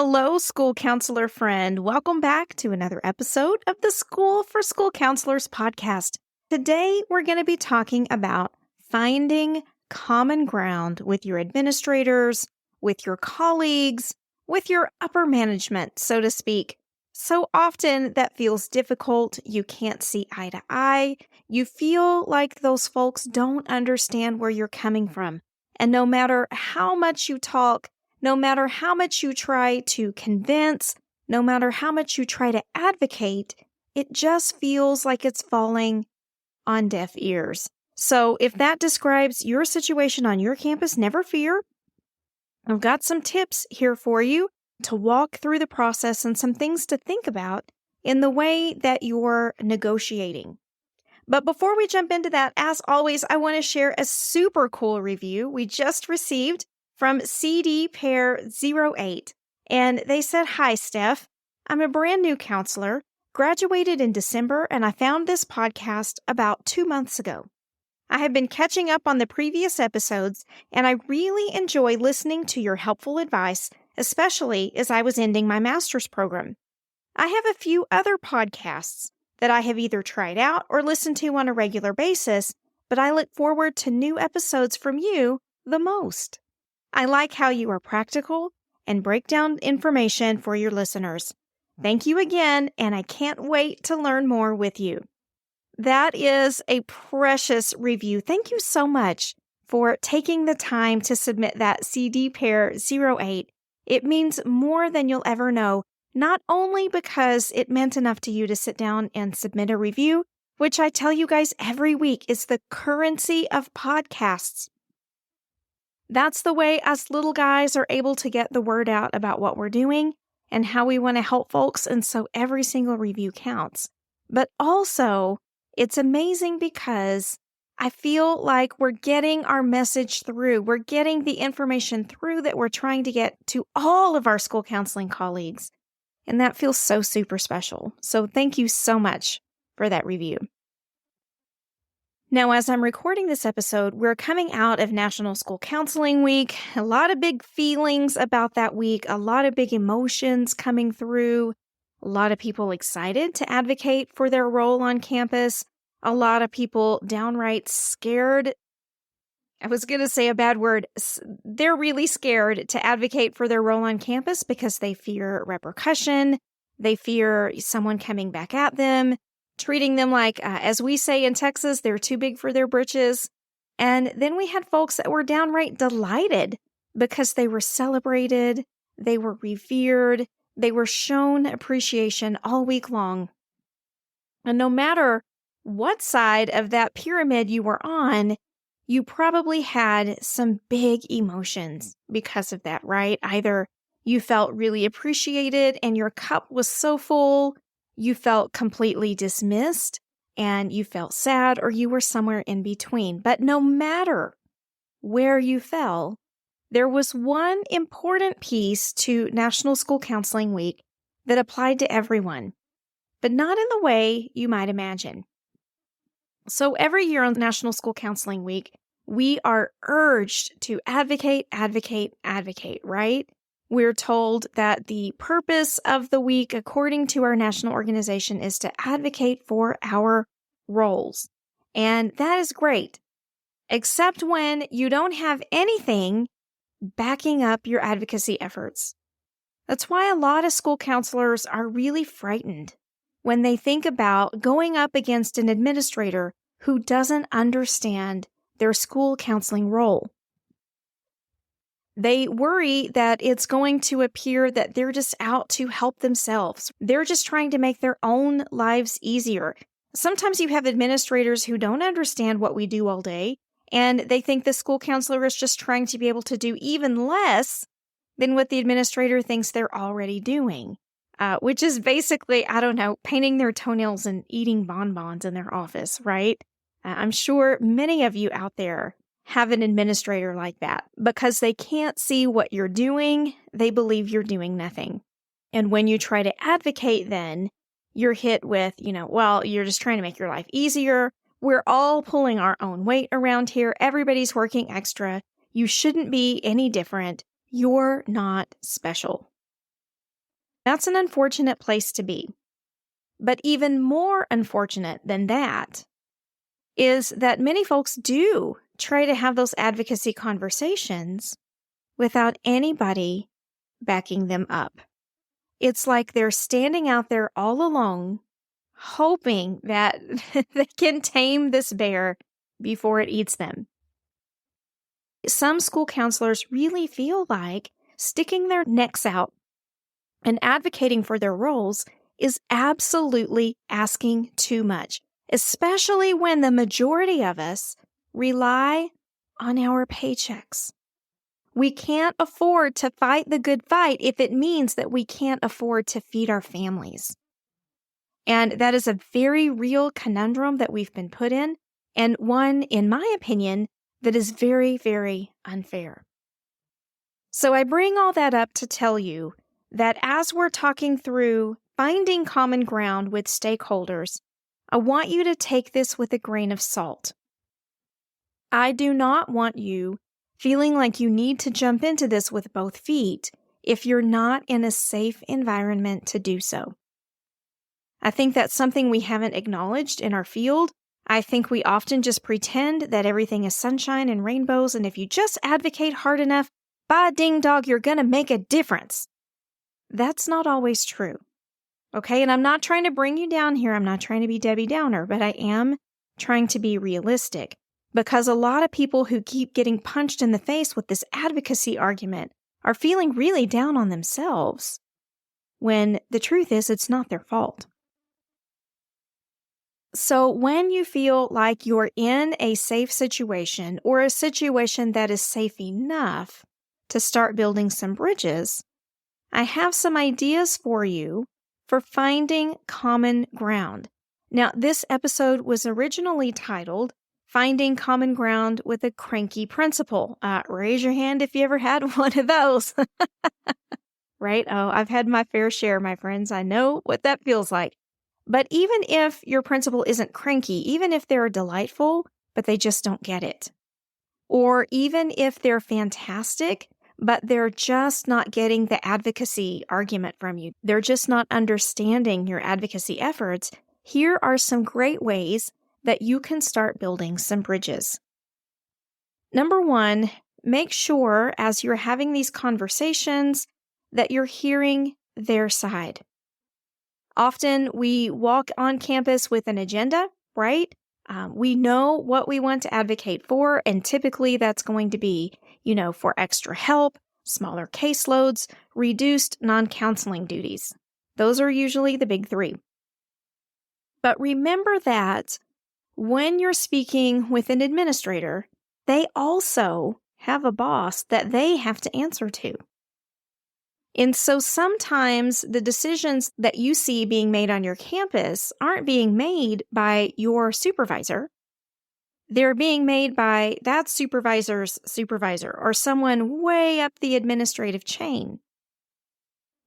Hello, school counselor friend. Welcome back to another episode of the School for School Counselors podcast. Today, we're going to be talking about finding common ground with your administrators, with your colleagues, with your upper management, so to speak. So often that feels difficult. You can't see eye to eye. You feel like those folks don't understand where you're coming from. And no matter how much you talk, no matter how much you try to convince, no matter how much you try to advocate, it just feels like it's falling on deaf ears. So if that describes your situation on your campus, never fear. I've got some tips here for you to walk through the process and some things to think about in the way that you're negotiating. But before we jump into that, as always, I want to share a super cool review we just received from CD Pair 08. And they said, "Hi, Steph. I'm a brand new counselor, graduated in December, and I found this podcast about 2 months ago. I have been catching up on the previous episodes, and I really enjoy listening to your helpful advice, especially as I was ending my master's program. I have a few other podcasts that I have either tried out or listened to on a regular basis, but I look forward to new episodes from you the most. I like how you are practical and break down information for your listeners. Thank you again, and I can't wait to learn more with you." That is a precious review. Thank you so much for taking the time to submit that CD Pair 08. It means more than you'll ever know, not only because it meant enough to you to sit down and submit a review, which I tell you guys every week is the currency of podcasts. That's the way us little guys are able to get the word out about what we're doing and how we want to help folks, and so every single review counts. But also, it's amazing because I feel like we're getting our message through. We're getting the information through that we're trying to get to all of our school counseling colleagues. And that feels so super special. So thank you so much for that review. Now, as I'm recording this episode, we're coming out of National School Counseling Week. A lot of big feelings about that week, a lot of big emotions coming through, a lot of people excited to advocate for their role on campus, a lot of people downright scared. I was going to say a bad word. They're really scared to advocate for their role on campus because they fear repercussion. They fear someone coming back at them, treating them like, as we say in Texas, they're too big for their britches. And then we had folks that were downright delighted because they were celebrated, they were revered, they were shown appreciation all week long. And no matter what side of that pyramid you were on, you probably had some big emotions because of that, right? Either you felt really appreciated and your cup was so full, you felt completely dismissed, and you felt sad, or you were somewhere in between. But no matter where you fell, there was one important piece to National School Counseling Week that applied to everyone, but not in the way you might imagine. So every year on National School Counseling Week, we are urged to advocate, right? We're told that the purpose of the week, according to our national organization, is to advocate for our roles. And that is great, except when you don't have anything backing up your advocacy efforts. That's why a lot of school counselors are really frightened when they think about going up against an administrator who doesn't understand their school counseling role. They worry that it's going to appear that they're just out to help themselves. They're just trying to make their own lives easier. Sometimes you have administrators who don't understand what we do all day, and they think the school counselor is just trying to be able to do even less than what the administrator thinks they're already doing, which is basically, painting their toenails and eating bonbons in their office, right? I'm sure many of you out there have an administrator like that. Because they can't see what you're doing, they believe you're doing nothing. And when you try to advocate, then you're hit with, you're just trying to make your life easier. We're all pulling our own weight around here. Everybody's working extra. You shouldn't be any different. You're not special. That's an unfortunate place to be. But even more unfortunate than that is that many folks do try to have those advocacy conversations without anybody backing them up. It's like they're standing out there all alone, hoping that they can tame this bear before it eats them. Some school counselors really feel like sticking their necks out and advocating for their roles is absolutely asking too much, especially when the majority of us rely on our paychecks. We can't afford to fight the good fight if it means that we can't afford to feed our families. And that is a very real conundrum that we've been put in, and one, in my opinion, that is very, very unfair. So I bring all that up to tell you that as we're talking through finding common ground with stakeholders, I want you to take this with a grain of salt. I do not want you feeling like you need to jump into this with both feet if you're not in a safe environment to do so. I think that's something we haven't acknowledged in our field. I think we often just pretend that everything is sunshine and rainbows, and if you just advocate hard enough, by ding dog, you're going to make a difference. That's not always true. Okay, and I'm not trying to bring you down here. I'm not trying to be Debbie Downer, but I am trying to be realistic, because a lot of people who keep getting punched in the face with this advocacy argument are feeling really down on themselves, when the truth is it's not their fault. So when you feel like you're in a safe situation, or a situation that is safe enough to start building some bridges, I have some ideas for you for finding common ground. Now, this episode was originally titled Finding Common Ground with a Cranky Principal. Raise your hand if you ever had one of those. Right? Oh, I've had my fair share, my friends. I know what that feels like. But even if your principal isn't cranky, even if they're delightful, but they just don't get it, or even if they're fantastic, but they're just not getting the advocacy argument from you, they're just not understanding your advocacy efforts, here are some great ways that you can start building some bridges. Number one, make sure as you're having these conversations that you're hearing their side. Often we walk on campus with an agenda, right? We know what we want to advocate for, and typically that's going to be, for extra help, smaller caseloads, reduced non-counseling duties. Those are usually the big three. But remember that when you're speaking with an administrator, they also have a boss that they have to answer to. And so sometimes the decisions that you see being made on your campus aren't being made by your supervisor. They're being made by that supervisor's supervisor, or someone way up the administrative chain.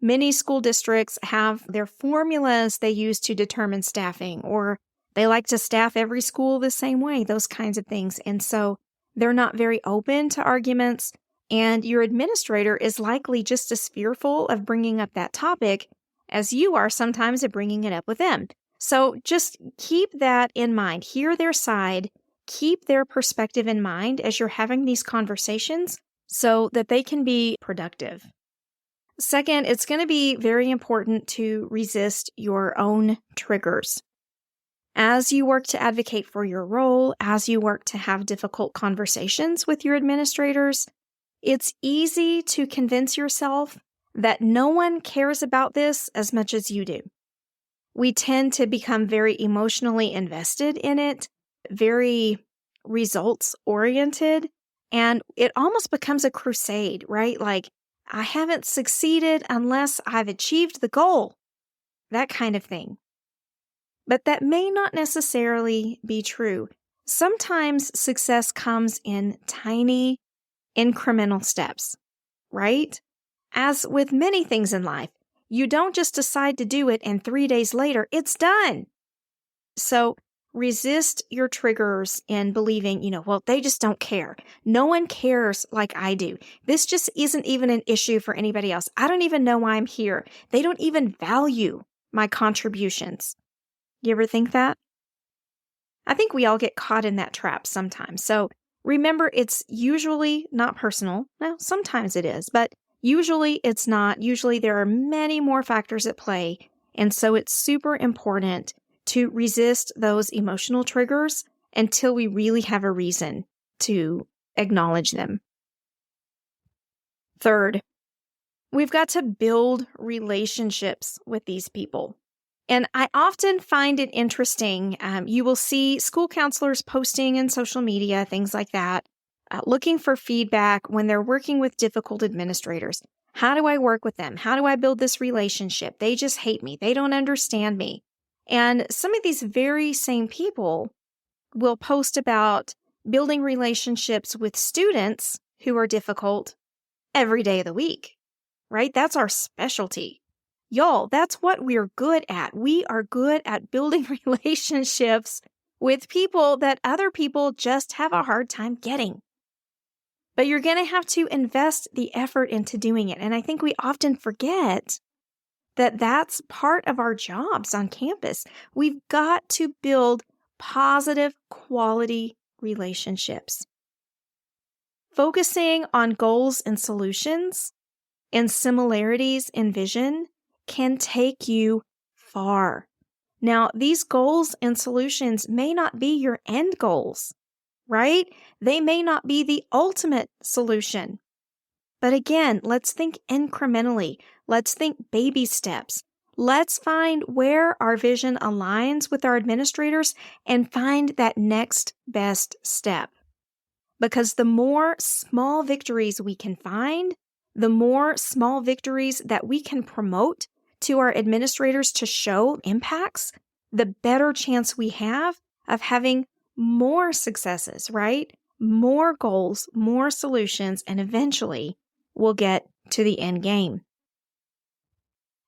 Many school districts have their formulas they use to determine staffing, or they like to staff every school the same way, those kinds of things. And so they're not very open to arguments. And your administrator is likely just as fearful of bringing up that topic as you are sometimes of bringing it up with them. So just keep that in mind. Hear their side. Keep their perspective in mind as you're having these conversations so that they can be productive. Second, it's going to be very important to resist your own triggers. As you work to advocate for your role, as you work to have difficult conversations with your administrators, it's easy to convince yourself that no one cares about this as much as you do. We tend to become very emotionally invested in it, very results-oriented, and it almost becomes a crusade, right? Like, I haven't succeeded unless I've achieved the goal, that kind of thing. But that may not necessarily be true. Sometimes success comes in tiny, incremental steps, right? As with many things in life, you don't just decide to do it and 3 days later, it's done. So resist your triggers in believing, well, they just don't care. No one cares like I do. This just isn't even an issue for anybody else. I don't even know why I'm here. They don't even value my contributions. You ever think that? I think we all get caught in that trap sometimes. So remember, it's usually not personal. Now, sometimes it is, but usually it's not. Usually there are many more factors at play. And so it's super important to resist those emotional triggers until we really have a reason to acknowledge them. Third, we've got to build relationships with these people. And I often find it interesting. You will see school counselors posting in social media, things like that, looking for feedback when they're working with difficult administrators. How do I work with them? How do I build this relationship? They just hate me. They don't understand me. And some of these very same people will post about building relationships with students who are difficult every day of the week, right? That's our specialty. Y'all, that's what we're good at. We are good at building relationships with people that other people just have a hard time getting. But you're going to have to invest the effort into doing it. And I think we often forget that that's part of our jobs on campus. We've got to build positive quality relationships. Focusing on goals and solutions and similarities in vision can take you far. Now, these goals and solutions may not be your end goals, right? They may not be the ultimate solution. But again, let's think incrementally. Let's think baby steps. Let's find where our vision aligns with our administrators and find that next best step. Because the more small victories we can find, the more small victories that we can promote to our administrators to show impacts, the better chance we have of having more successes, right? More goals, more solutions, and eventually we'll get to the end game.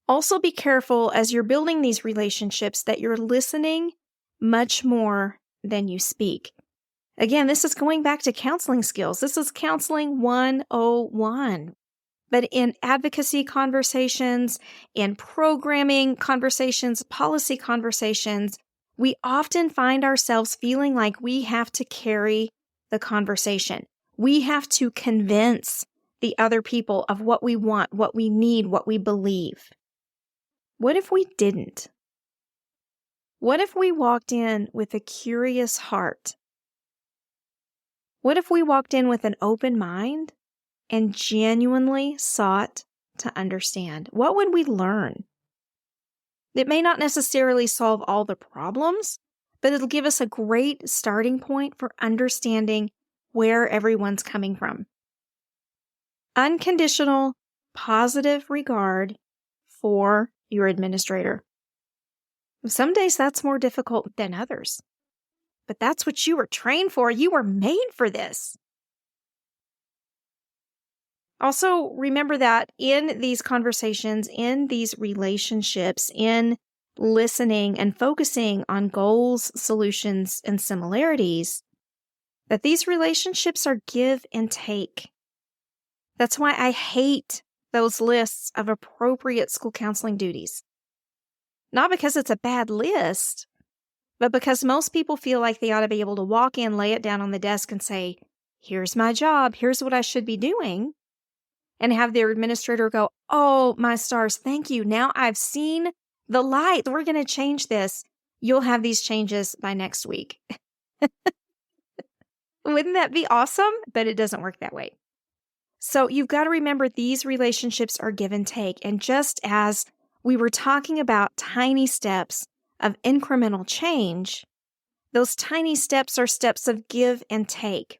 Also be careful as you're building these relationships that you're listening much more than you speak. Again, this is going back to counseling skills. This is counseling 101. But in advocacy conversations, in programming conversations, policy conversations, we often find ourselves feeling like we have to carry the conversation. We have to convince the other people of what we want, what we need, what we believe. What if we didn't? What if we walked in with a curious heart? What if we walked in with an open mind and genuinely sought to understand? What would we learn? It may not necessarily solve all the problems, but it'll give us a great starting point for understanding where everyone's coming from. Unconditional, positive regard for your administrator. Some days that's more difficult than others, but that's what you were trained for. You were made for this. Also, remember that in these conversations, in these relationships, in listening and focusing on goals, solutions, and similarities, that these relationships are give and take. That's why I hate those lists of appropriate school counseling duties. Not because it's a bad list, but because most people feel like they ought to be able to walk in, lay it down on the desk and say, here's my job, here's what I should be doing. And have their administrator go, oh, my stars, thank you. Now I've seen the light. We're going to change this. You'll have these changes by next week. Wouldn't that be awesome? But it doesn't work that way. So you've got to remember these relationships are give and take. And just as we were talking about tiny steps of incremental change, those tiny steps are steps of give and take.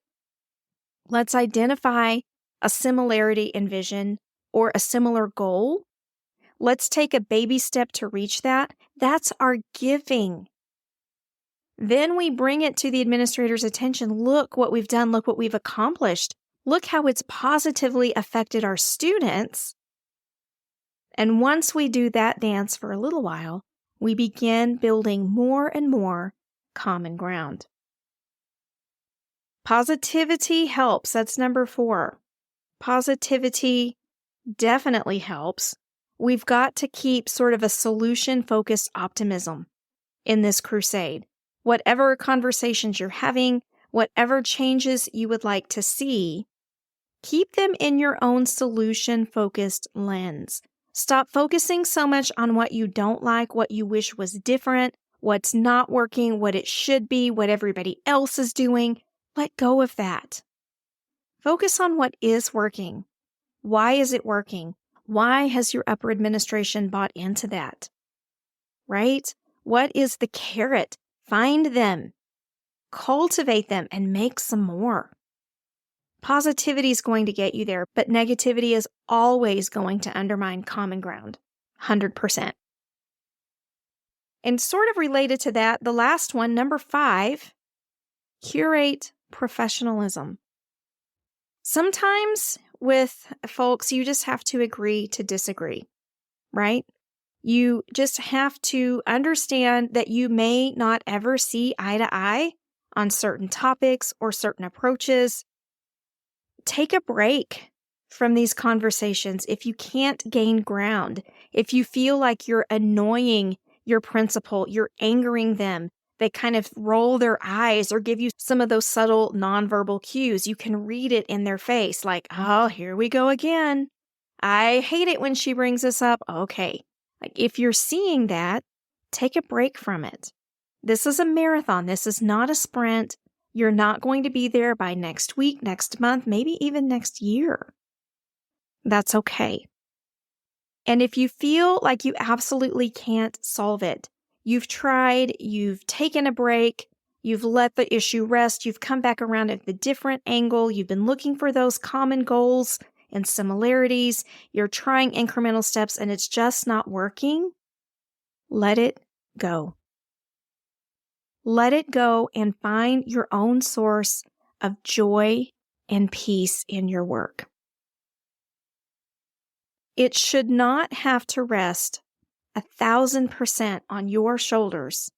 Let's identify a similarity in vision or a similar goal. Let's take a baby step to reach that. That's our giving. Then we bring it to the administrator's attention. Look what we've done. Look what we've accomplished. Look how it's positively affected our students. And once we do that dance for a little while, we begin building more and more common ground. Positivity helps. That's number 4. Positivity definitely helps. We've got to keep sort of a solution-focused optimism in this crusade. Whatever conversations you're having, whatever changes you would like to see, keep them in your own solution-focused lens. Stop focusing so much on what you don't like, what you wish was different, what's not working, what it should be, what everybody else is doing. Let go of that. Focus on what is working. Why is it working? Why has your upper administration bought into that? Right? What is the carrot? Find them, cultivate them, and make some more. Positivity is going to get you there, but negativity is always going to undermine common ground, 100%. And sort of related to that, the last one, number 5, curate professionalism. Sometimes with folks, you just have to agree to disagree, right? You just have to understand that you may not ever see eye to eye on certain topics or certain approaches. Take a break from these conversations if you can't gain ground. If you feel like you're annoying your principal, you're angering them, they kind of roll their eyes or give you some of those subtle nonverbal cues. You can read it in their face like, oh, here we go again. I hate it when she brings this up. Okay. Like if you're seeing that, take a break from it. This is a marathon. This is not a sprint. You're not going to be there by next week, next month, maybe even next year. That's okay. And if you feel like you absolutely can't solve it, you've tried, you've taken a break, you've let the issue rest, you've come back around at a different angle, you've been looking for those common goals and similarities, you're trying incremental steps and it's just not working, let it go. Let it go and find your own source of joy and peace in your work. It should not have to rest 1,000% on your shoulders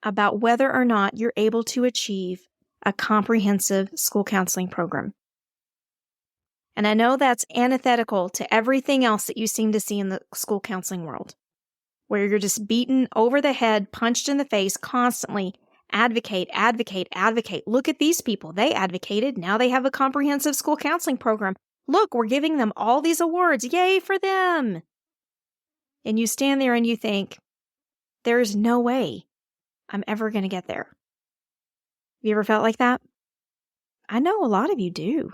about whether or not you're able to achieve a comprehensive school counseling program. And I know that's antithetical to everything else that you seem to see in the school counseling world, where you're just beaten over the head, punched in the face constantly. Advocate, advocate, advocate. Look at these people. They advocated. Now they have a comprehensive school counseling program. Look, we're giving them all these awards. Yay for them. And you stand there and you think, there's no way I'm ever going to get there. Have you ever felt like that? I know a lot of you do.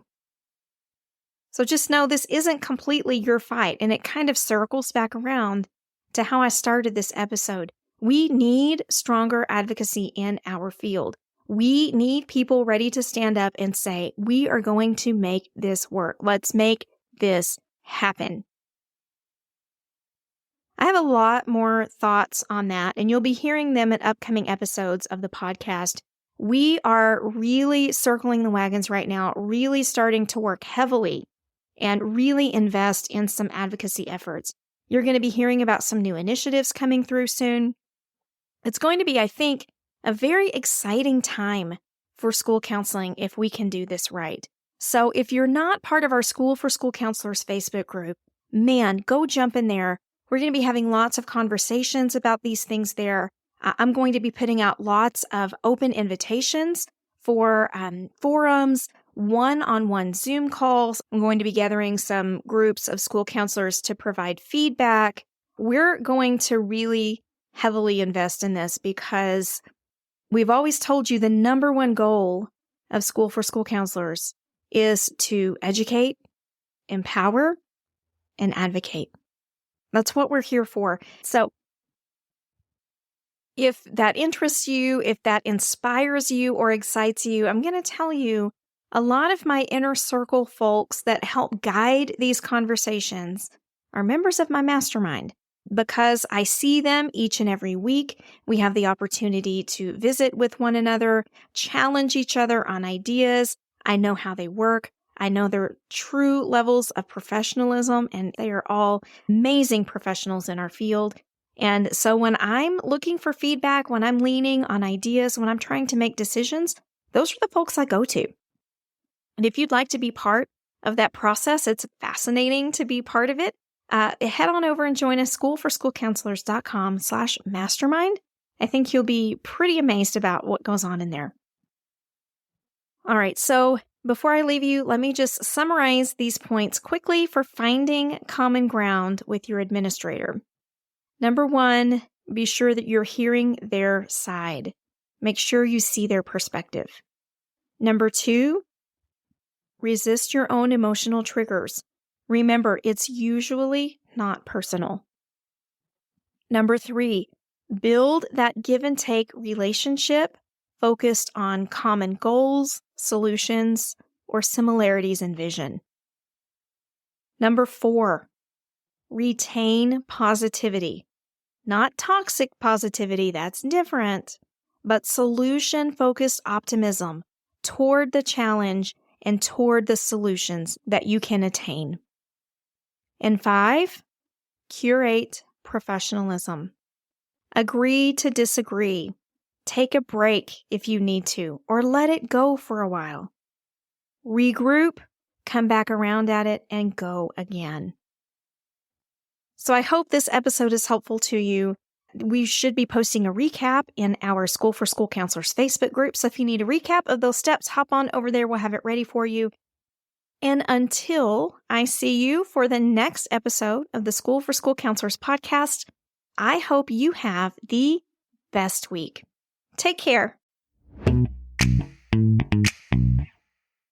So just know this isn't completely your fight, and it kind of circles back around to how I started this episode. We need stronger advocacy in our field. We need people ready to stand up and say, we are going to make this work. Let's make this happen. I have a lot more thoughts on that, and you'll be hearing them in upcoming episodes of the podcast. We are really circling the wagons right now, really starting to work heavily and really invest in some advocacy efforts. You're going to be hearing about some new initiatives coming through soon. It's going to be, I think, a very exciting time for school counseling if we can do this right. So if you're not part of our School for School Counselors Facebook group, man, go jump in there. We're going to be having lots of conversations about these things there. I'm going to be putting out lots of open invitations for forums, one-on-one Zoom calls. I'm going to be gathering some groups of school counselors to provide feedback. We're going to really heavily invest in this because we've always told you the number one goal of School for School Counselors is to educate, empower, and advocate. That's what we're here for. So if that interests you, if that inspires you or excites you, I'm going to tell you a lot of my inner circle folks that help guide these conversations are members of my mastermind. Because I see them each and every week, we have the opportunity to visit with one another, challenge each other on ideas. I know how they work. I know their true levels of professionalism, and they are all amazing professionals in our field. And so when I'm looking for feedback, when I'm leaning on ideas, when I'm trying to make decisions, those are the folks I go to. And if you'd like to be part of that process, it's fascinating to be part of it. Head on over and join us, schoolforschoolcounselors.com/mastermind. I think you'll be pretty amazed about what goes on in there. All right, so before I leave you, let me just summarize these points quickly for finding common ground with your administrator. Number 1, be sure that you're hearing their side. Make sure you see their perspective. Number 2, resist your own emotional triggers. Remember, it's usually not personal. Number 3, build that give and take relationship focused on common goals, solutions, or similarities in vision. Number 4, retain positivity. Not toxic positivity, that's different, but solution-focused optimism toward the challenge and toward the solutions that you can attain. And 5, curate professionalism. Agree to disagree. Take a break if you need to, or let it go for a while. Regroup, come back around at it, and go again. So I hope this episode is helpful to you. We should be posting a recap in our School for School Counselors Facebook group. So if you need a recap of those steps, hop on over there. We'll have it ready for you. And until I see you for the next episode of the School for School Counselors podcast, I hope you have the best week. Take care.